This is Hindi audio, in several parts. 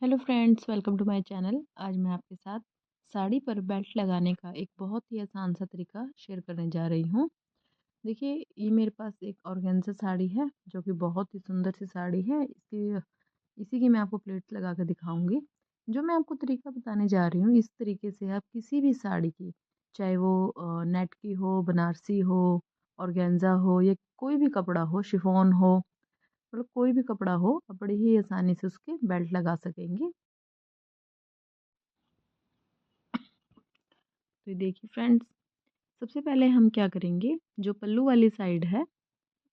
Hello friends, welcome to my channel. आज मैं आपके साथ साड़ी पर बेल्ट लगाने का एक बहुत ही आसान सा तरीका शेयर करने जा रही हूँ। देखिए, ये मेरे पास एक ऑर्गेन्जा साड़ी है जो कि बहुत ही सुंदर सी साड़ी है। इसी की मैं आपको प्लेट्स लगा कर दिखाऊंगी। जो मैं आपको तरीका बताने जा रही हूँ, इस तरीके से आप किसी भी साड़ी की, चाहे वो नेट की हो, बनारसी हो, ऑर्गेन्जा हो, या कोई भी कपड़ा हो, शिफॉन हो, मतलब कोई भी कपड़ा हो, आप बड़ी ही आसानी से उसके बेल्ट लगा सकेंगे। तो ये देखिए फ्रेंड्स, सबसे पहले हम क्या करेंगे, जो पल्लू वाली साइड है,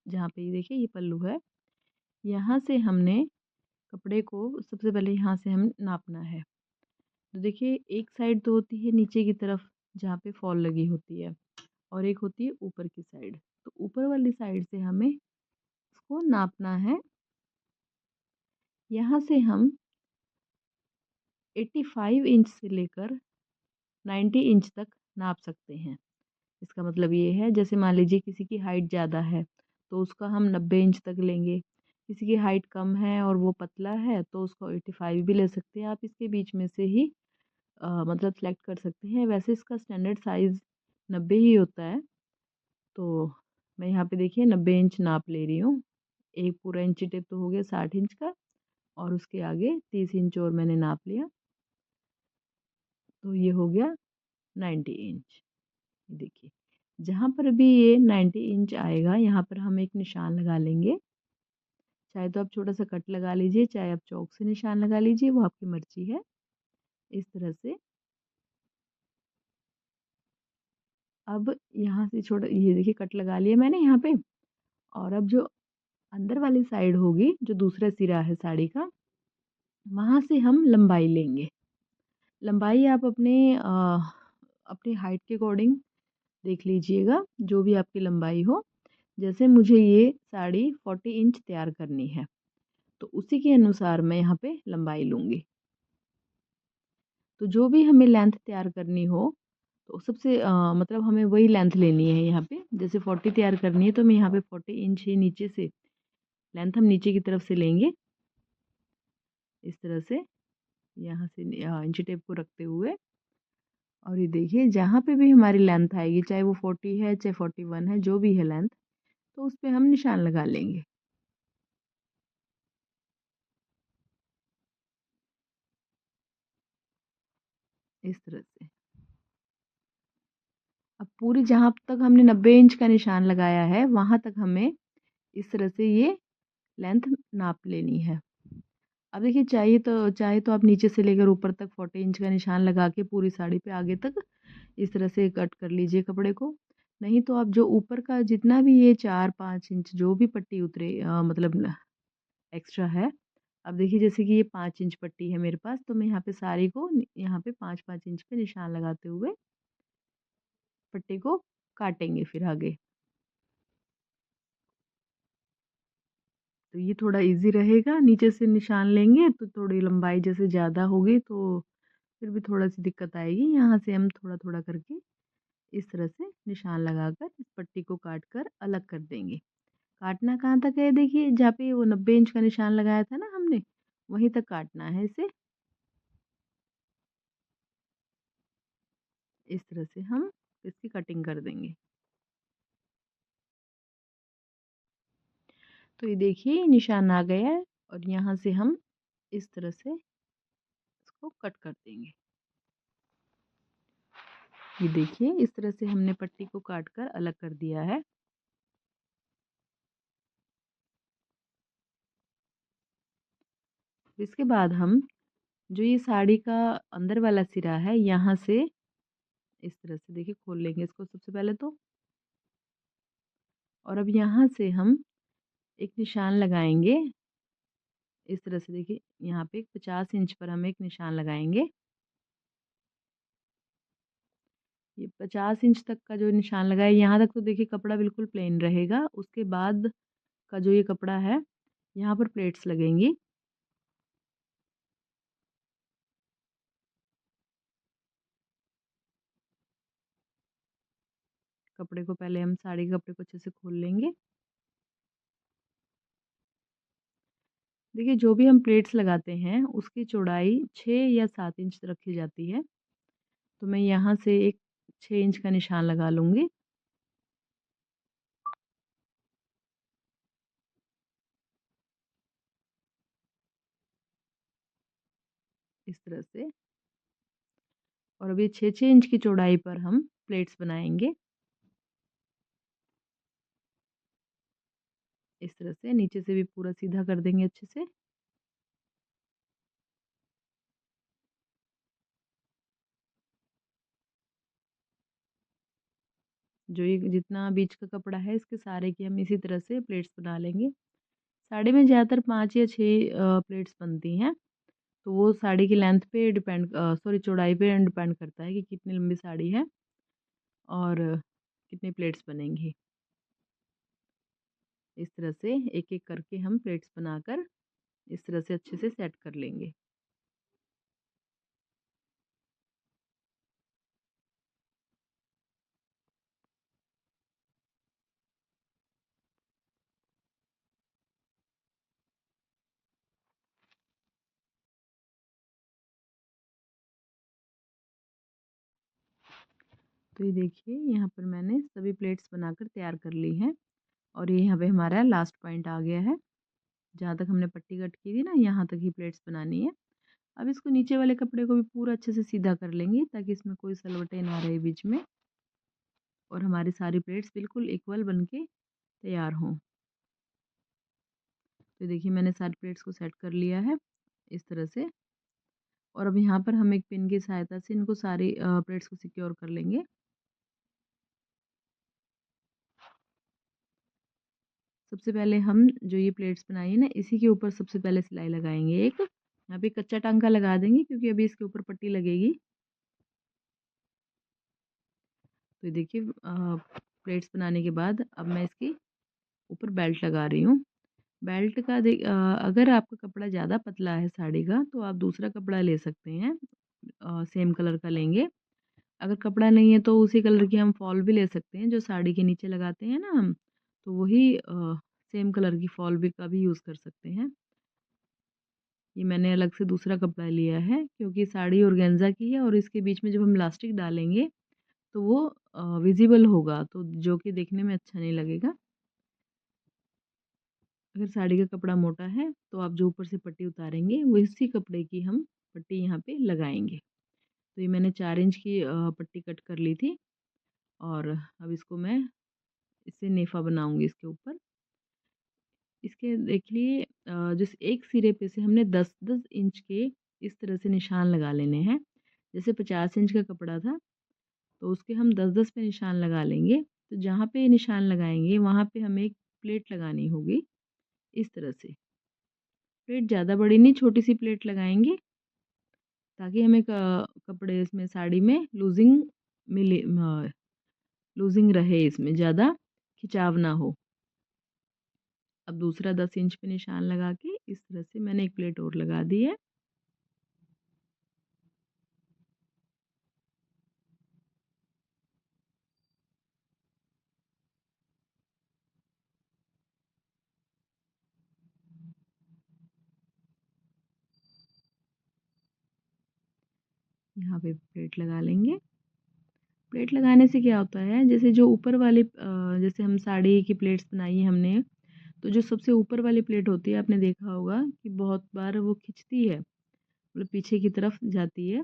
जहाँ पे ये देखिए ये पल्लू है, यहाँ से हमने कपड़े को सबसे पहले यहाँ से हम नापना है। तो देखिए, एक साइड तो होती है नीचे की तरफ जहाँ पे फॉल लगी होती है, और एक होती है ऊपर की साइड। तो ऊपर वाली साइड से हमें इसको नापना है। यहाँ से हम 85 इंच से लेकर 90 इंच तक नाप सकते हैं। इसका मतलब ये है, जैसे मान लीजिए किसी की हाइट ज़्यादा है तो उसका हम 90 इंच तक लेंगे। किसी की हाइट कम है और वो पतला है तो उसको 85 भी ले सकते हैं। आप इसके बीच में से ही मतलब सेलेक्ट कर सकते हैं। वैसे इसका स्टैंडर्ड साइज़ 90 ही होता है। तो मैं यहाँ पे देखिए 90 इंच नाप ले रही हूँ। एक पूरा इंची टेप तो हो गया 60 इंच का, और उसके आगे 30 इंच और मैंने नाप लिया, तो ये हो गया 90 इंच। देखिए, जहाँ पर भी ये 90 इंच आएगा, यहाँ पर हम एक निशान लगा लेंगे। चाहे तो आप छोटा सा कट लगा लीजिए, चाहे आप चौक से निशान लगा लीजिए, वो आपकी मर्जी है। इस तरह से अब यहाँ से छोटा, ये देखिए कट लगा लिया मैंने यहाँ पे। और अब जो अंदर वाली साइड होगी, जो दूसरा सिरा है साड़ी का, वहाँ से हम लंबाई लेंगे। लंबाई आप अपनी हाइट के अकॉर्डिंग देख लीजिएगा, जो भी आपकी लंबाई हो। जैसे मुझे ये साड़ी 40 इंच तैयार करनी है, तो उसी के अनुसार मैं यहाँ पे लंबाई लूँगी। तो जो भी हमें लेंथ तैयार करनी हो, तो सबसे मतलब हमें वही लेंथ लेनी है यहाँ पे। जैसे 40 तैयार करनी है तो मैं यहाँ पे 40 इंच ही नीचे से लेंथ हम नीचे की तरफ से लेंगे। इस तरह से यहाँ से इंची टेप को रखते हुए, और ये देखिए जहाँ पे भी हमारी लेंथ आएगी, चाहे वो 40 है चाहे 41 है, जो भी है लेंथ, तो उस पे हम निशान लगा लेंगे। इस तरह से अब पूरी जहाँ तक हमने 90 इंच का निशान लगाया है, वहाँ तक हमें इस तरह से ये लेंथ नाप लेनी है। अब देखिए, चाहे तो आप नीचे से लेकर ऊपर तक 40 इंच का निशान लगा के पूरी साड़ी पे आगे तक इस तरह से कट कर लीजिए कपड़े को। नहीं तो आप जो ऊपर का जितना भी ये 4-5 इंच जो भी पट्टी उतरे, मतलब एक्स्ट्रा है। अब देखिए, जैसे कि ये 5 इंच पट्टी है मेरे पास, तो मैं यहाँ पे साड़ी को यहाँ पे 5-5 इंच पे निशान लगाते हुए पट्टी को काटेंगे फिर आगे। तो ये थोड़ा इजी रहेगा। नीचे से निशान लेंगे तो थोड़ी लंबाई जैसे ज़्यादा होगी तो फिर भी थोड़ा सी दिक्कत आएगी। यहाँ से हम थोड़ा थोड़ा करके इस तरह से निशान लगाकर इस पट्टी को काट कर अलग कर देंगे। काटना कहाँ तक है, देखिए जहाँ पे वो 90 इंच का निशान लगाया था ना हमने, वहीं तक काटना है इसे। इस तरह से हम इसकी कटिंग कर देंगे। तो ये देखिए निशान आ गया है, और यहाँ से हम इस तरह से इसको कट कर देंगे। ये देखिए, इस तरह से हमने पट्टी को काट कर अलग कर दिया है। इसके बाद हम जो ये साड़ी का अंदर वाला सिरा है, यहाँ से इस तरह से देखिए खोल लेंगे इसको सबसे पहले तो। और अब यहाँ से हम एक निशान लगाएंगे। इस तरह से देखिए, यहाँ पे 50 इंच पर हम एक निशान लगाएंगे। ये 50 इंच तक का जो निशान लगाए, यहाँ तक तो देखिए कपड़ा बिल्कुल प्लेन रहेगा। उसके बाद का जो ये कपड़ा है, यहाँ पर प्लेट्स लगेंगी। कपड़े को पहले हम साड़ी के कपड़े को अच्छे से खोल लेंगे। देखिए जो भी हम प्लेट्स लगाते हैं उसकी चौड़ाई 6 या 7 इंच रखी जाती है। तो मैं यहाँ से एक 6 इंच का निशान लगा लूँगी। इस तरह से। और अब ये 6-6 इंच की चौड़ाई पर हम प्लेट्स बनाएँगे। इस तरह से नीचे से भी पूरा सीधा कर देंगे अच्छे से। जो ये जितना बीच का कपड़ा है इसके सारे की हम इसी तरह से प्लेट्स बना लेंगे। साड़ी में ज़्यादातर 5 या 6 प्लेट्स बनती हैं। तो वो साड़ी की लेंथ पे डिपेंड सॉरी चौड़ाई पे डिपेंड करता है कि कितनी लंबी साड़ी है और कितनी प्लेट्स बनेंगी। इस तरह से एक-एक करके हम प्लेट्स बनाकर इस तरह से अच्छे से सेट कर लेंगे। तो ये देखिए यहाँ पर मैंने सभी प्लेट्स बनाकर तैयार कर ली हैं और ये यहाँ पे हमारा लास्ट पॉइंट आ गया है। जहाँ तक हमने पट्टी कट की थी ना यहाँ तक ही प्लेट्स बनानी है। अब इसको नीचे वाले कपड़े को भी पूरा अच्छे से सीधा कर लेंगे ताकि इसमें कोई सलवटें ना रहे बीच में और हमारी सारी प्लेट्स बिल्कुल इक्वल बन के तैयार हों। तो देखिए मैंने सारी प्लेट्स को सेट कर लिया है इस तरह से। और अब यहाँ पर हम एक पिन की सहायता से इनको सारी प्लेट्स को सिक्योर कर लेंगे। सबसे पहले हम जो ये प्लेट्स बनाई है ना इसी के ऊपर सबसे पहले सिलाई लगाएंगे एक। यहाँ पे कच्चा टांका लगा देंगे क्योंकि अभी इसके ऊपर पट्टी लगेगी। तो देखिए प्लेट्स बनाने के बाद अब मैं इसकी ऊपर बेल्ट लगा रही हूँ। बेल्ट का अगर आपका कपड़ा ज़्यादा पतला है साड़ी का तो आप दूसरा कपड़ा ले सकते हैं। सेम कलर का लेंगे। अगर कपड़ा नहीं है तो उसी कलर की हम फॉल भी ले सकते हैं जो साड़ी के नीचे लगाते हैं ना हम। तो वही सेम कलर की फॉल भी का भी यूज़ कर सकते हैं। ये मैंने अलग से दूसरा कपड़ा लिया है क्योंकि साड़ी ऑर्गेन्जा की है और इसके बीच में जब हम इलास्टिक डालेंगे तो वो विज़िबल होगा तो जो कि देखने में अच्छा नहीं लगेगा। अगर साड़ी का कपड़ा मोटा है तो आप जो ऊपर से पट्टी उतारेंगे वो इसी कपड़े की हम पट्टी यहाँ पे लगाएंगे। तो ये मैंने 4 इंच की पट्टी कट कर ली थी और अब इसको मैं इससे नेफा बनाऊंगी इसके ऊपर। इसके देखिए जिस एक सिरे पे से हमने 10-10 इंच के इस तरह से निशान लगा लेने हैं। जैसे 50 इंच का कपड़ा था तो उसके हम 10-10 पे निशान लगा लेंगे। तो जहाँ पे निशान लगाएंगे वहाँ पे हमें एक प्लेट लगानी होगी इस तरह से। प्लेट ज़्यादा बड़ी नहीं छोटी सी प्लेट लगाएंगे ताकि हमें कपड़े इसमें साड़ी में लूजिंग रहे इसमें ज़्यादा खिंचाव ना हो। अब दूसरा 10 इंच पे निशान लगा के इस तरह से मैंने एक प्लेट और लगा दी है। यहाँ पे प्लेट लगा लेंगे। प्लेट लगाने से क्या होता है जैसे जो ऊपर वाली जैसे हम साड़ी की प्लेट्स बनाई है हमने तो जो सबसे ऊपर वाली प्लेट होती है आपने देखा होगा कि बहुत बार वो खिंचती है मतलब पीछे की तरफ जाती है।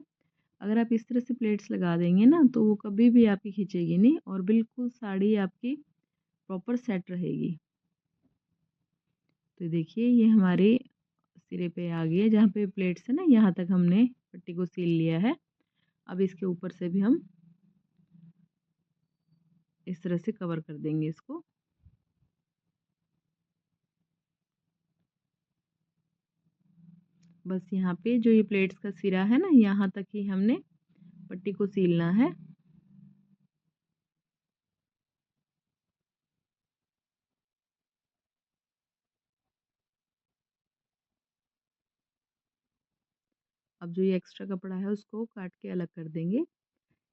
अगर आप इस तरह से प्लेट्स लगा देंगे ना तो वो कभी भी आपकी खींचेगी नहीं और बिल्कुल साड़ी आपकी प्रॉपर सेट रहेगी। तो देखिए ये हमारे सिरे पे आ गई है जहाँ पे प्लेट्स है ना यहाँ तक हमने पट्टी को सील लिया है। अब इसके ऊपर से भी हम इस तरह से कवर कर देंगे इसको। बस यहाँ पे जो ये प्लेट्स का सिरा है ना यहाँ तक ही हमने पट्टी को सीलना है। अब जो ये एक्स्ट्रा कपड़ा है उसको काट के अलग कर देंगे।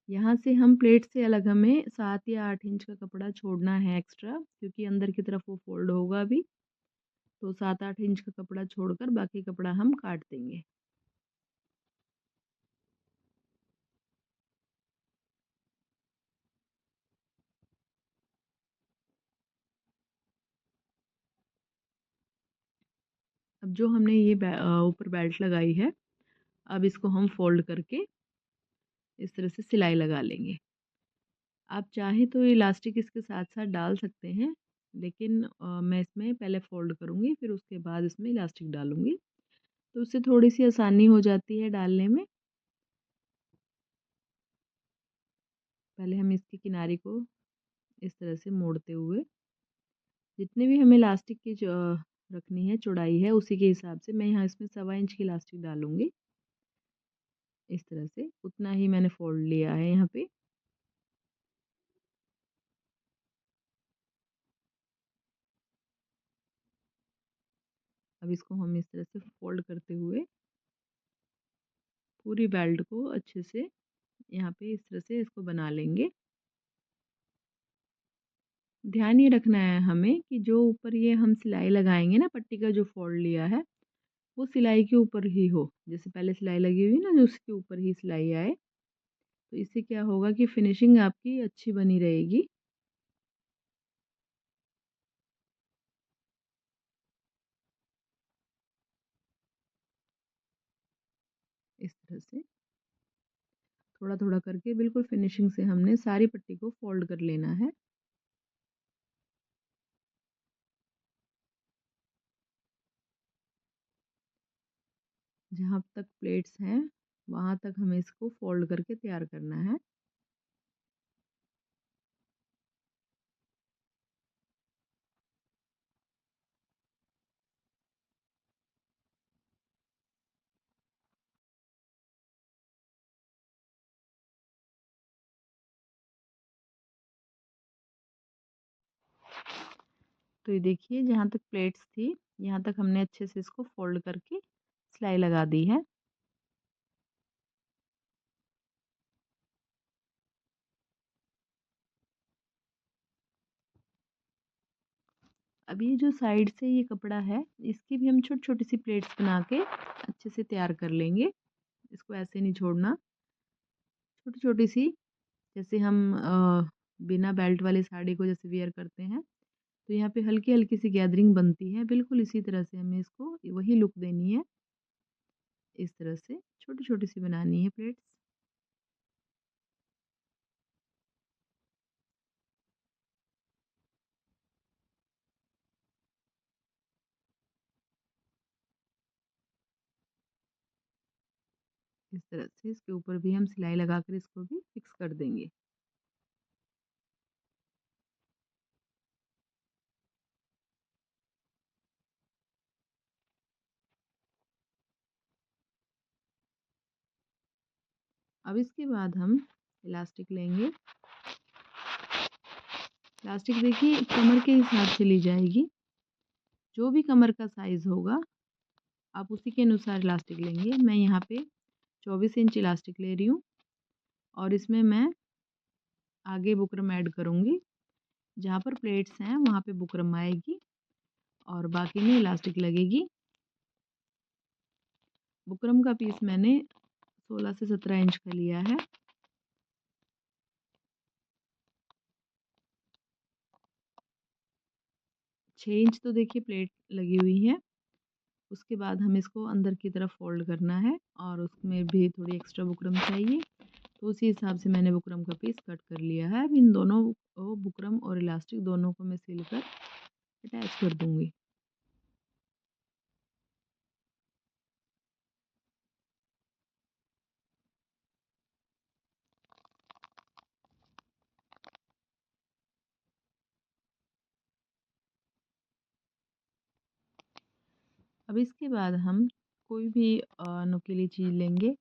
यहाँ से हम प्लेट से अलग हमें 7 या 8 इंच का कपड़ा छोड़ना है एक्स्ट्रा क्योंकि अंदर की तरफ वो फोल्ड होगा अभी। तो 7-8 इंच का कपड़ा छोड़कर बाकी कपड़ा हम काट देंगे। अब जो हमने ये ऊपर बेल्ट लगाई है, अब इसको हम फ़ोल्ड करके इस तरह से सिलाई लगा लेंगे। आप चाहें तो इलास्टिक इसके साथ-साथ डाल सकते हैं, लेकिन मैं इसमें पहले फ़ोल्ड करूँगी, फिर उसके बाद इसमें इलास्टिक डालूँगी, तो उससे थोड़ी-सी आसानी हो जाती है डालने में। पहले हम इसकी किनारे को इस तरह से मोड़ते हुए, जितने भी हमें इलास्टिक की रखनी है चौड़ाई है, उसी के हिसाब से मैं यहाँ इसमें 1.25 इंच की इलास्टिक डालूँगी। इस तरह से उतना ही मैंने फ़ोल्ड लिया है यहाँ पे। अब इसको हम इस तरह से फ़ोल्ड करते हुए पूरी बेल्ट को अच्छे से यहाँ पे इस तरह से इसको बना लेंगे। ध्यान ये रखना है हमें कि जो ऊपर ये हम सिलाई लगाएँगे ना, पट्टी का जो फ़ोल्ड लिया है, वो सिलाई के ऊपर ही हो। जैसे पहले सिलाई लगी हुई है ना, जो उसके ऊपर ही सिलाई आए, तो इससे क्या होगा कि फिनिशिंग आपकी अच्छी बनी रहेगी। इस तरह से थोड़ा-थोड़ा करके बिल्कुल फिनिशिंग से हमने सारी पट्टी को फ़ोल्ड कर लेना है। जहाँ तक प्लेट्स हैं, वहाँ तक हमें इसको फ़ोल्ड करके तैयार करना है। तो ये देखिए जहाँ तक प्लेट्स थी, यहाँ तक हमने अच्छे से इसको फ़ोल्ड करके सिलाई लगा दी है। अब ये जो साइड से ये कपड़ा है, इसकी भी हम छोटी-छोटी सी प्लेट्स बना के अच्छे से तैयार कर लेंगे। इसको ऐसे नहीं छोड़ना, छोटी-छोटी सी जैसे हम बिना बेल्ट वाली साड़ी को जैसे वियर करते हैं, तो यहाँ पे हल्की-हल्की सी गैदरिंग बनती है, बिल्कुल इसी तरह से हमें इसको वही लुक देनी है। इस तरह से छोटी-छोटी सी बनानी है प्लेट्स। इस तरह से इसके ऊपर भी हम सिलाई लगाकर इसको भी फिक्स कर देंगे। अब इसके बाद हम इलास्टिक लेंगे। इलास्टिक देखिए कमर के हिसाब से ली जाएगी। जो भी कमर का साइज़ होगा, आप उसी के अनुसार इलास्टिक लेंगे। मैं यहाँ पे 24 इंच इलास्टिक ले रही हूँ और इसमें मैं आगे बुकरम ऐड करूँगी। जहाँ पर प्लेट्स हैं, वहाँ पे बुकरम आएगी और बाकी में इलास्टिक लगेगी। बुकरम का पीस मैंने 16 से 17 इंच का लिया है। 6 इंच तो देखिए प्लेट लगी हुई है। उसके बाद हमें इसको अंदर की तरफ फ़ोल्ड करना है और उसमें भी थोड़ी एक्स्ट्रा बुकरम चाहिए। तो उसी हिसाब से मैंने बुकरम का पीस कट कर लिया है। अब इन दोनों को बुकरम और इलास्टिक दोनों को मैं सिलकर अटैच कर दूँगी। अब इसके बाद हम कोई भी नुकीली चीज़ लेंगे,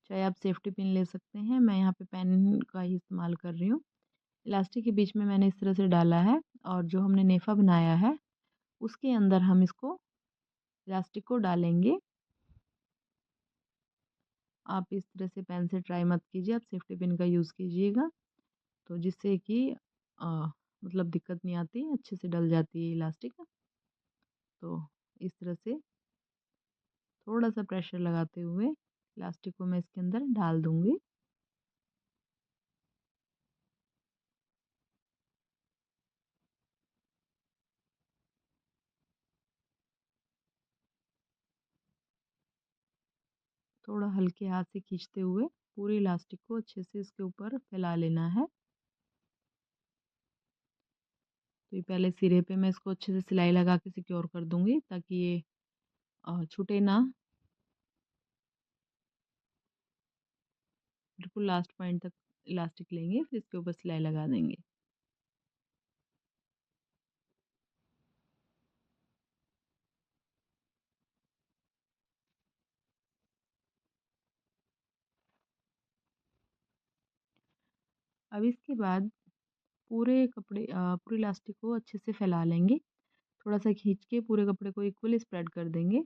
चाहे आप सेफ्टी पिन ले सकते हैं, मैं यहाँ पे पेन का ही इस्तेमाल कर रही हूँ। इलास्टिक के बीच में मैंने इस तरह से डाला है और जो हमने नेफ़ा बनाया है, उसके अंदर हम इसको इलास्टिक को डालेंगे। आप इस तरह से पेन से ट्राई मत कीजिए, आप सेफ्टी पिन का यूज़ कीजिएगा, तो जिससे कि मतलब दिक्कत नहीं आती, अच्छे से डल जाती है इलास्टिक। तो इस तरह से थोड़ा सा प्रेशर लगाते हुए इलास्टिक को मैं इसके अंदर डाल दूंगी। थोड़ा हल्के हाथ से खींचते हुए पूरी इलास्टिक को अच्छे से इसके ऊपर फैला लेना है। तो ये पहले सिरे पे मैं इसको अच्छे से सिलाई लगा के सिक्योर कर दूंगी ताकि ये छूटे ना। बिल्कुल लास्ट पॉइंट तक इलास्टिक लेंगे, फिर इसके ऊपर सिलाई लगा देंगे। अब इसके बाद पूरे कपड़े पूरे इलास्टिक को अच्छे से फैला लेंगे। थोड़ा सा खींच के पूरे कपड़े को इक्वली स्प्रेड कर देंगे।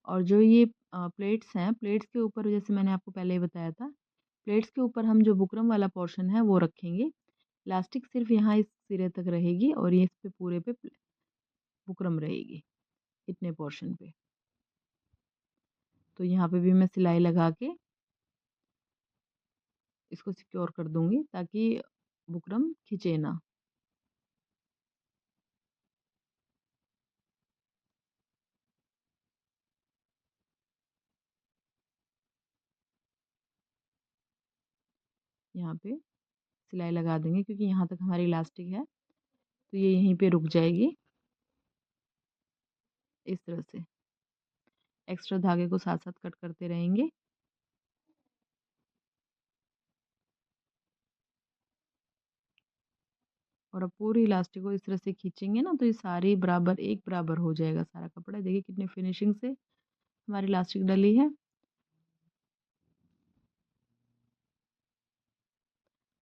और जो ये प्लेट्स हैं, प्लेट्स के ऊपर जैसे मैंने आपको पहले ही बताया था, प्लेट्स के ऊपर हम जो बुकरम वाला पोर्शन है वो रखेंगे। इलास्टिक सिर्फ यहाँ इस सिरे तक रहेगी और ये इस पे पूरे पे बुकरम रहेगी इतने पोर्शन पे। तो यहाँ पे भी मैं सिलाई लगा के इसको सिक्योर कर दूंगी ताकि बुकरम खींचे ना। यहाँ पे सिलाई लगा देंगे क्योंकि यहाँ तक हमारी इलास्टिक है तो ये यहीं पे रुक जाएगी। इस तरह से एक्स्ट्रा धागे को साथ साथ कट करते रहेंगे। और अब पूरी इलास्टिक को इस तरह से खींचेंगे ना तो ये सारी बराबर एक बराबर हो जाएगा सारा कपड़ा। देखिए कितनी फिनिशिंग से हमारी इलास्टिक डली है।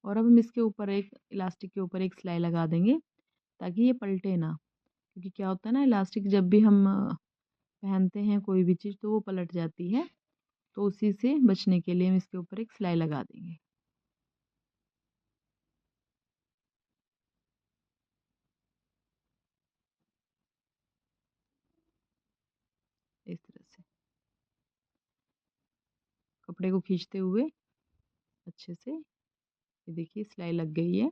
और अब हम इसके ऊपर एक इलास्टिक के ऊपर एक सिलाई लगा देंगे ताकि ये पलटे ना। क्योंकि क्या होता है ना, इलास्टिक जब भी हम पहनते हैं कोई भी चीज़ तो वो पलट जाती है। तो उसी से बचने के लिए हम इसके ऊपर एक सिलाई लगा देंगे इस तरह से कपड़े को खींचते हुए अच्छे से। ये देखिए सिलाई लग गई है।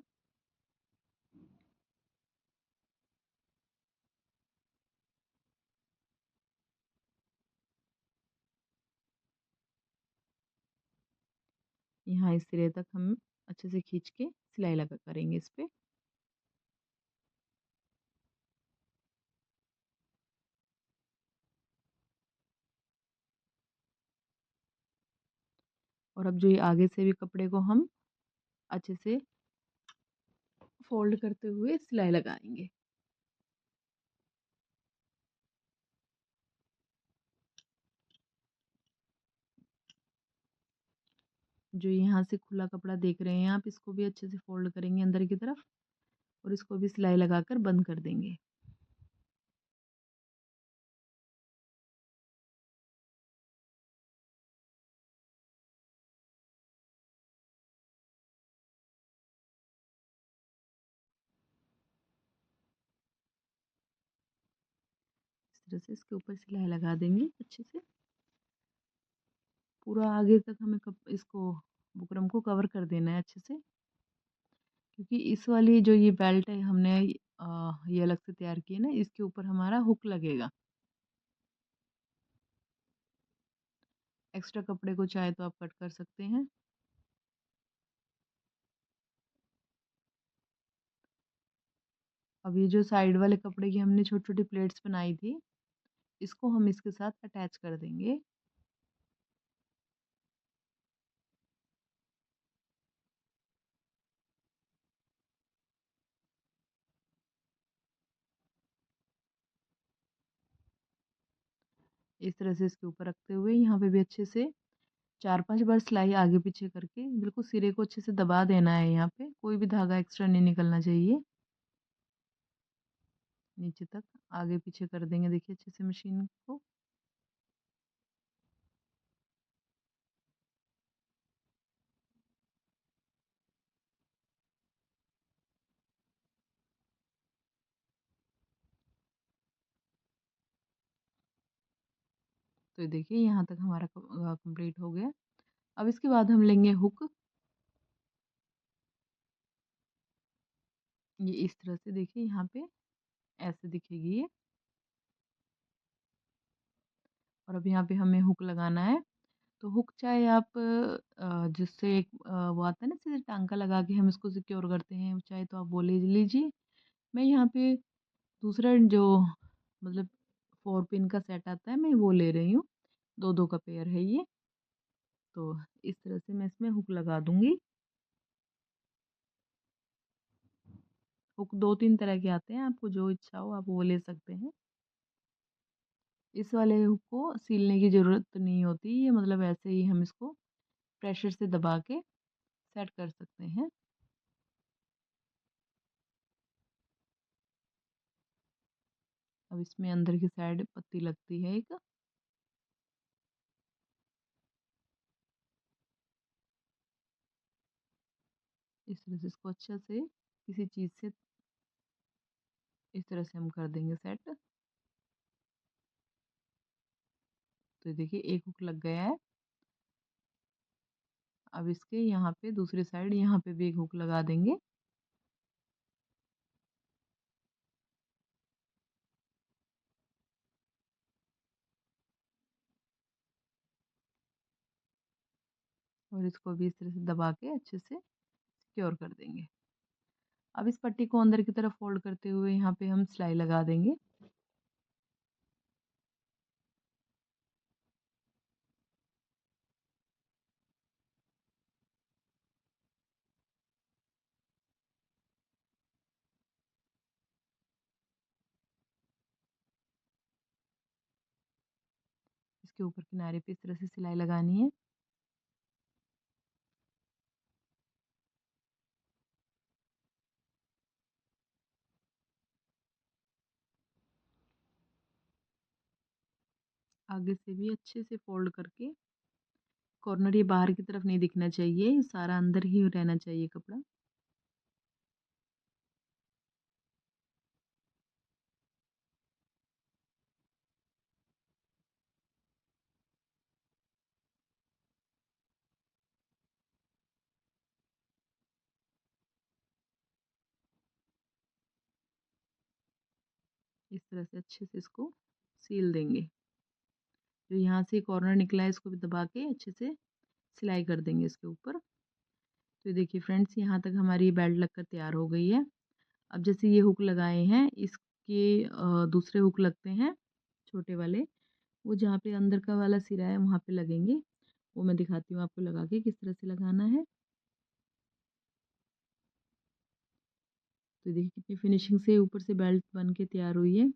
यहाँ इस सिरे तक हम अच्छे से खींच के सिलाई लगा करेंगे इस पे। और अब जो ये आगे से भी कपड़े को हम अच्छे से फोल्ड करते हुए सिलाई लगाएंगे। जो यहाँ से खुला कपड़ा देख रहे हैं आप, इसको भी अच्छे से फोल्ड करेंगे अंदर की तरफ और इसको भी सिलाई लगाकर बंद कर देंगे। इस तरह से इसके ऊपर सिलाई लगा देंगे अच्छे से। पूरा आगे तक हमें इसको बुकरम को कवर कर देना है अच्छे से। क्योंकि इस वाली जो ये बेल्ट है हमने ये अलग से तैयार की है ना, इसके ऊपर हमारा हुक लगेगा। एक्स्ट्रा कपड़े को चाहे तो आप कट कर सकते हैं। अब ये जो साइड वाले कपड़े की हमने छोटी छोटी प्लेट्स बनाई थी, इसको हम इसके साथ अटैच कर देंगे। इस तरह से इसके ऊपर रखते हुए यहाँ पे भी अच्छे से 4-5 बार सिलाई आगे पीछे करके बिल्कुल सिरे को अच्छे से दबा देना है। यहाँ पे कोई भी धागा एक्स्ट्रा नहीं निकलना चाहिए। नीचे तक आगे पीछे कर देंगे देखिए अच्छे से मशीन को। तो ये देखिए यहाँ तक हमारा कंप्लीट हो गया। अब इसके बाद हम लेंगे हुक। ये इस तरह से देखिए यहाँ पे ऐसे दिखेगी ये। और अब यहाँ पे हमें हुक लगाना है। तो हुक चाहे आप जिससे एक वो आता है ना, सीधे टांका लगा के हम इसको सिक्योर करते हैं, चाहे तो आप वो ले लीजिए। मैं यहाँ पे दूसरा जो मतलब 4 पिन का सेट आता है, मैं वो ले रही हूँ। 2-2 का पेयर है ये। तो इस तरह से मैं इसमें हुक लगा दूँगी। हुक 2-3 तरह के आते हैं, आपको जो इच्छा हो आप वो ले सकते हैं। इस वाले हुक को सीलने की ज़रूरत नहीं होती, ये मतलब ऐसे ही हम इसको प्रेशर से दबा के सेट कर सकते हैं। अब इसमें अंदर की साइड पत्ती लगती है एक। इस तरह से इसको अच्छे से किसी चीज़ से इस तरह से हम कर देंगे सेट। तो देखिए एक हुक लग गया है। अब इसके यहाँ पे दूसरी साइड यहाँ पे भी एक हुक लगा देंगे। और इसको भी इस तरह से दबा के अच्छे से सिक्योर कर देंगे। अब इस पट्टी को अंदर की तरफ फोल्ड करते हुए यहाँ पे हम सिलाई लगा देंगे। इसके ऊपर किनारे पे इस तरह से सिलाई लगानी है। आगे से भी अच्छे से फोल्ड करके, कॉर्नर ये बाहर की तरफ नहीं दिखना चाहिए, सारा अंदर ही रहना चाहिए कपड़ा। इस तरह से अच्छे से इसको सील देंगे। जो यहाँ से कॉर्नर निकला है इसको भी दबा के अच्छे से सिलाई कर देंगे इसके ऊपर। तो ये देखिए फ्रेंड्स, यहाँ तक हमारी बेल्ट लगकर तैयार हो गई है। अब जैसे ये हुक लगाए हैं, इसके दूसरे हुक लगते हैं छोटे वाले, वो जहाँ पे अंदर का वाला सिरा है वहाँ पे लगेंगे। वो मैं दिखाती हूँ आपको लगा के किस तरह से लगाना है। तो देखिए कितनी फिनिशिंग से ऊपर से बेल्ट बन के तैयार हुई है।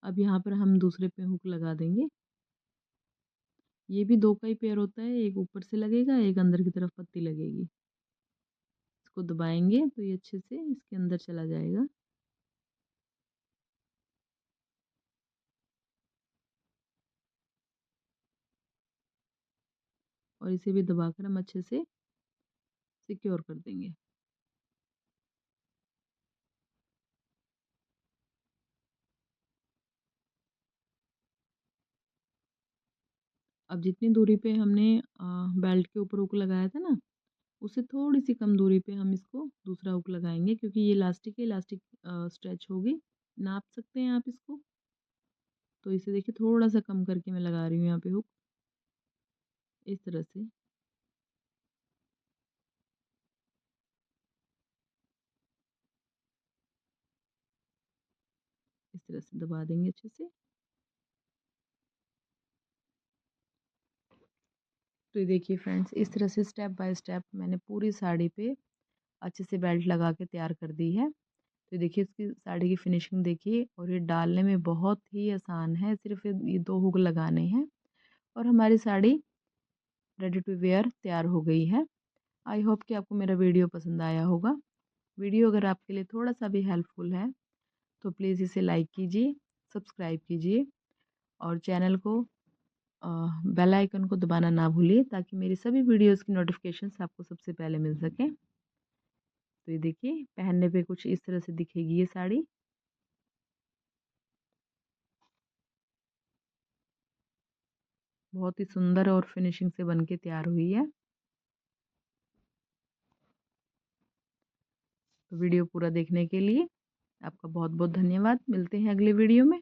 अब यहाँ पर हम दूसरे पे हुक लगा देंगे। ये भी 2 का ही पेयर होता है, एक ऊपर से लगेगा, एक अंदर की तरफ पत्ती लगेगी। इसको दबाएंगे तो ये अच्छे से इसके अंदर चला जाएगा। और इसे भी दबाकर हम अच्छे से सिक्योर कर देंगे। अब जितनी दूरी पे हमने बेल्ट के ऊपर हुक लगाया था ना, उससे थोड़ी सी कम दूरी पे हम इसको दूसरा हुक लगाएंगे, क्योंकि ये इलास्टिक है, इलास्टिक स्ट्रेच होगी। नाप सकते हैं आप इसको। तो इसे देखिए थोड़ा सा कम करके मैं लगा रही हूँ यहाँ पे हुक, इस तरह से। इस तरह से दबा देंगे अच्छे से। तो ये देखिए फ्रेंड्स, इस तरह से स्टेप बाय स्टेप मैंने पूरी साड़ी पे अच्छे से बेल्ट लगा के तैयार कर दी है। तो देखिए इसकी साड़ी की फिनिशिंग देखिए, और ये डालने में बहुत ही आसान है, सिर्फ ये 2 हुक लगाने हैं और हमारी साड़ी रेडी टू वेयर तैयार हो गई है। आई होप कि आपको मेरा वीडियो पसंद आया होगा। वीडियो अगर आपके लिए थोड़ा सा भी हेल्पफुल है तो प्लीज़ इसे लाइक कीजिए, सब्सक्राइब कीजिए और चैनल को बेल आइकन को दबाना ना भूलिए, ताकि मेरी सभी वीडियोस की नोटिफिकेशंस आपको सबसे पहले मिल सकें। तो ये देखिए पहनने पे कुछ इस तरह से दिखेगी ये साड़ी। बहुत ही सुंदर और फिनिशिंग से बनके तैयार हुई है। तो वीडियो पूरा देखने के लिए आपका बहुत बहुत धन्यवाद। मिलते हैं अगले वीडियो में।